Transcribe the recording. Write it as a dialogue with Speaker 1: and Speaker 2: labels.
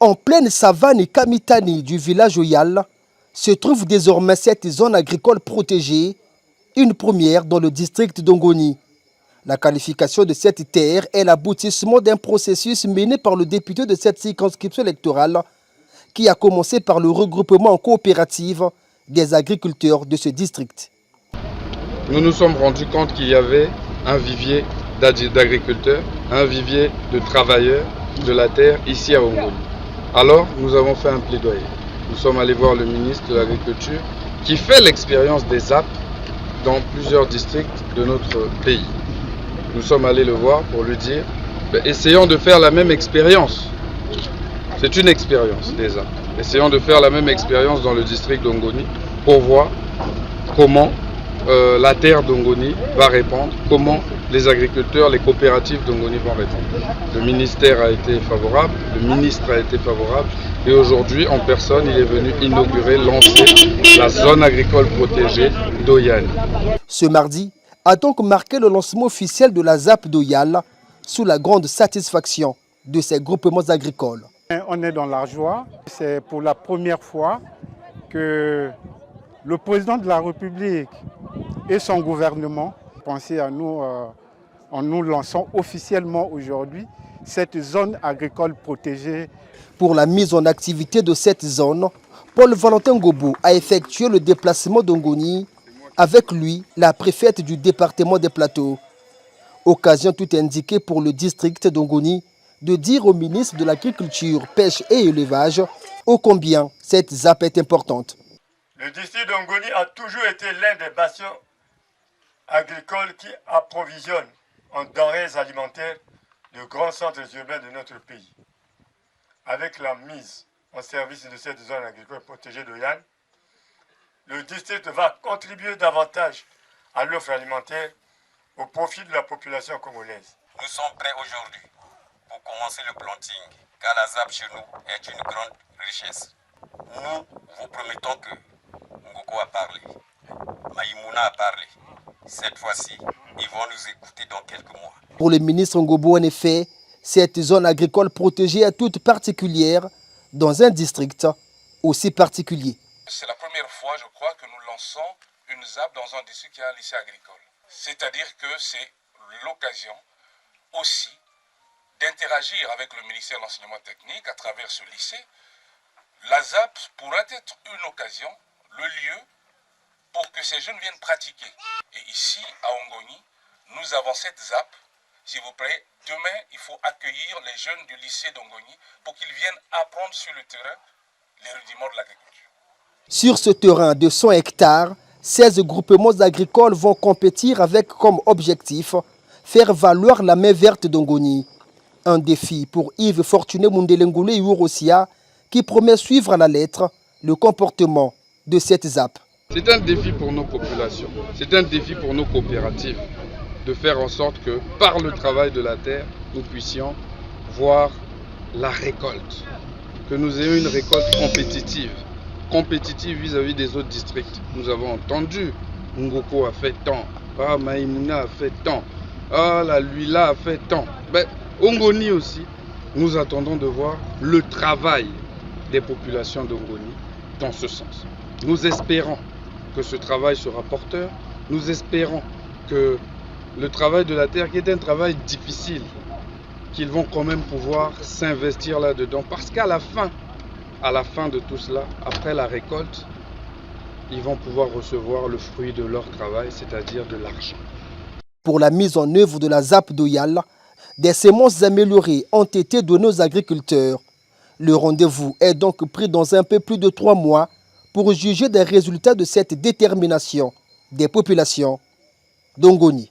Speaker 1: En pleine savane Kamitani du village Oyal, se trouve désormais cette zone agricole protégée, une première dans le district d'Ongoni. La qualification de cette terre est l'aboutissement d'un processus mené par le député de cette circonscription électorale qui a commencé par le regroupement en coopérative des agriculteurs de ce district.
Speaker 2: Nous nous sommes rendus compte qu'il y avait un vivier d'agriculteurs, un vivier de travailleurs de la terre ici à Ongoni. Alors, nous avons fait un plaidoyer. Nous sommes allés voir le ministre de l'Agriculture qui fait l'expérience des ZAP dans plusieurs districts de notre pays. Nous sommes allés le voir pour lui dire, essayons de faire la même expérience. C'est une expérience des ZAP. Essayons de faire la même expérience dans le district d'Ongoni pour voir comment la terre d'Ongoni va répondre, comment les agriculteurs, les coopératives d'Ongoni vont répondre. Le ministère a été favorable, le ministre a été favorable et aujourd'hui, en personne, il est venu inaugurer, lancer la zone agricole protégée d'Oyal.
Speaker 1: Ce mardi a donc marqué le lancement officiel de la ZAP d'Oyal sous la grande satisfaction de ces groupements agricoles.
Speaker 3: On est dans la joie. C'est pour la première fois que le président de la République et son gouvernement pensaient à nous en nous lançant officiellement aujourd'hui cette zone agricole protégée.
Speaker 1: Pour la mise en activité de cette zone, Paul-Valentin Gobo a effectué le déplacement d'Ongoni, avec lui la préfète du département des Plateaux. Occasion tout indiquée pour le district d'Ongoni de dire au ministre de l'Agriculture, Pêche et Élevage ô combien cette ZAP est importante.
Speaker 4: Le district d'Ongoni a toujours été l'un des bassins agricoles qui approvisionnent en denrées alimentaires de grands centres urbains de notre pays. Avec la mise en service de cette zone agricole protégée d'Oyal, le district va contribuer davantage à l'offre alimentaire au profit de la population congolaise.
Speaker 5: Nous sommes prêts aujourd'hui pour commencer le planting, car la ZAP chez nous est une grande richesse. Nous vous promettons que Ngoko a parlé, Maïmouna a parlé. Cette fois-ci, ils vont nous écouter dans quelques mois.
Speaker 1: Pour le ministre Ngobo, en effet, cette zone agricole protégée est toute particulière dans un district aussi particulier.
Speaker 6: C'est la première fois, je crois, que nous lançons une ZAP dans un district qui a un lycée agricole. C'est-à-dire que c'est l'occasion aussi d'interagir avec le ministère de l'Enseignement technique à travers ce lycée. La ZAP pourrait être une occasion, le lieu pour que ces jeunes viennent pratiquer. Et ici, à Ongoni, nous avons cette ZAP. S'il vous plaît, demain, il faut accueillir les jeunes du lycée d'Ongoni pour qu'ils viennent apprendre sur le terrain les rudiments de l'agriculture.
Speaker 1: Sur ce terrain de 100 hectares, 16 groupements agricoles vont compétir avec comme objectif faire valoir la main verte d'Ongoni. Un défi pour Yves Fortuné Mundelengule Iourosia qui promet suivre à la lettre le comportement de cette ZAP.
Speaker 2: C'est un défi pour nos populations, c'est un défi pour nos coopératives de faire en sorte que par le travail de la terre, nous puissions voir la récolte, que nous ayons une récolte compétitive vis-à-vis des autres districts. Nous avons entendu, Ngoko a fait tant, Maïmouna a fait tant, la Luila a fait tant. Ongoni aussi, nous attendons de voir le travail des populations d'Ongoni dans ce sens. Nous espérons que ce travail sera porteur, nous espérons que le travail de la terre, qui est un travail difficile, qu'ils vont quand même pouvoir s'investir là-dedans, parce qu'à la fin de tout cela, après la récolte, ils vont pouvoir recevoir le fruit de leur travail, c'est-à-dire de l'argent.
Speaker 1: Pour la mise en œuvre de la ZAP d'Oyal, des semences améliorées ont été données aux agriculteurs. Le rendez-vous est donc pris dans un peu plus de 3 mois pour juger des résultats de cette détermination des populations d'Ongoni.